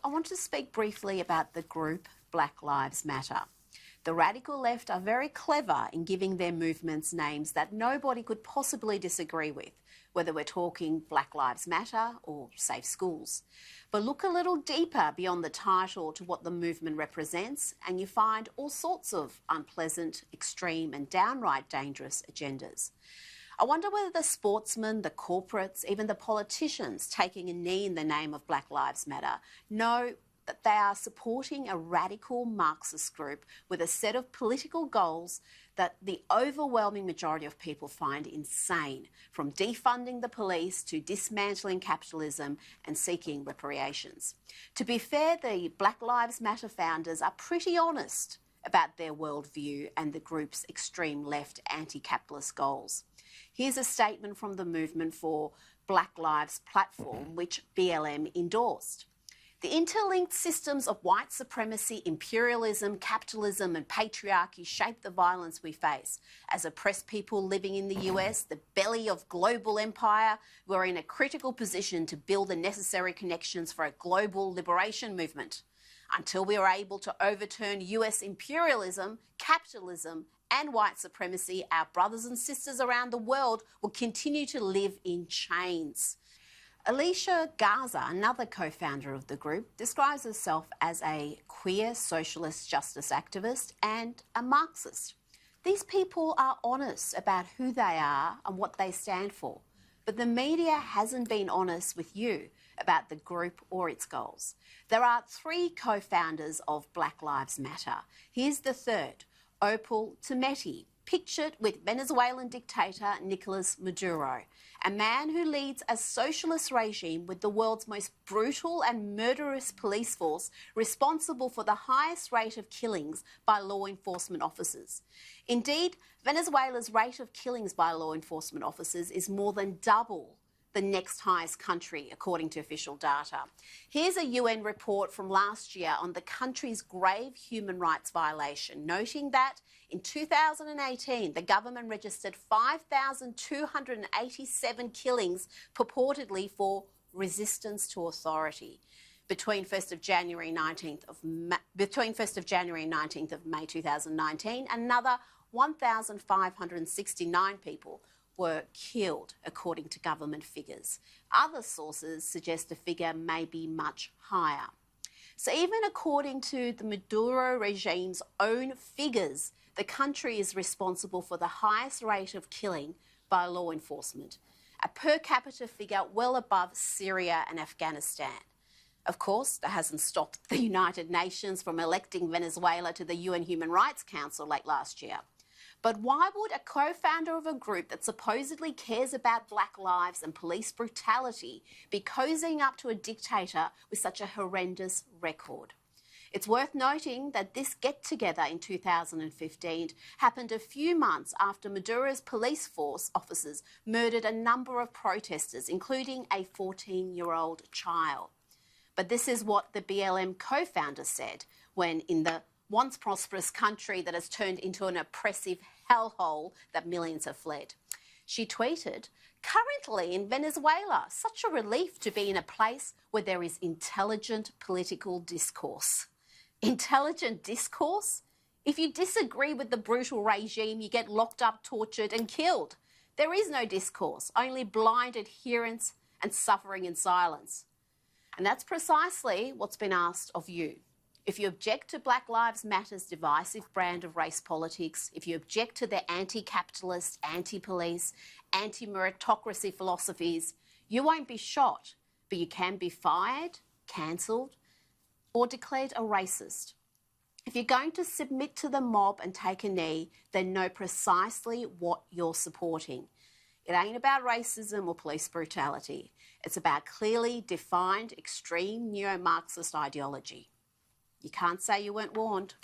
I want to speak briefly about the group Black Lives Matter. The radical left are very clever in giving their movements names that nobody could possibly disagree with, whether we're talking Black Lives Matter or Safe Schools. But look a little deeper beyond the title to what the movement represents, and you find all sorts of unpleasant, extreme and downright dangerous agendas. I wonder whether the sportsmen, the corporates, even the politicians taking a knee in the name of Black Lives Matter know that they are supporting a radical Marxist group with a set of political goals that the overwhelming majority of people find insane, from defunding the police to dismantling capitalism and seeking reparations. To be fair, the Black Lives Matter founders are pretty honest about their worldview and the group's extreme left anti-capitalist goals. Here's a statement from the Movement for Black Lives platform, which BLM endorsed. The interlinked systems of white supremacy, imperialism, capitalism and patriarchy shape the violence we face. As oppressed people living in the US, the belly of global empire, we're in a critical position to build the necessary connections for a global liberation movement. Until we are able to overturn US imperialism, capitalism and white supremacy, our brothers and sisters around the world will continue to live in chains. Alicia Garza, another co-founder of the group, describes herself as a queer socialist justice activist and a Marxist. These people are honest about who they are and what they stand for, but the media hasn't been honest with you about the group or its goals. There are 3 co-founders of Black Lives Matter. Here's the third, Opal Tometi, pictured with Venezuelan dictator Nicolas Maduro, a man who leads a socialist regime with the world's most brutal and murderous police force, responsible for the highest rate of killings by law enforcement officers. Indeed, Venezuela's rate of killings by law enforcement officers is more than double the next highest country, according to official data. Here's a UN report from last year on the country's grave human rights violation, noting that in 2018, the government registered 5,287 killings purportedly for resistance to authority. Between 1st of January 19th of May 2019, another 1,569 people were killed, according to government figures. Other sources suggest the figure may be much higher. So even according to the Maduro regime's own figures, the country is responsible for the highest rate of killing by law enforcement, a per capita figure well above Syria and Afghanistan. Of course, that hasn't stopped the United Nations from electing Venezuela to the UN Human Rights Council late last year. But why would a co-founder of a group that supposedly cares about black lives and police brutality be cozying up to a dictator with such a horrendous record? It's worth noting that this get-together in 2015 happened a few months after Maduro's police force officers murdered a number of protesters, including a 14-year-old child. But this is what the BLM co-founder said when, in the once prosperous country that has turned into an oppressive hellhole that millions have fled. She tweeted, "Currently in Venezuela, such a relief to be in a place where there is intelligent political discourse." Intelligent discourse? If you disagree with the brutal regime, you get locked up, tortured and killed. There is no discourse, only blind adherence and suffering in silence. And that's precisely what's been asked of you. If you object to Black Lives Matter's divisive brand of race politics, if you object to their anti-capitalist, anti-police, anti-meritocracy philosophies, you won't be shot, but you can be fired, cancelled, or declared a racist. If you're going to submit to the mob and take a knee, then know precisely what you're supporting. It ain't about racism or police brutality. It's about clearly defined extreme neo-Marxist ideology. You can't say you weren't warned.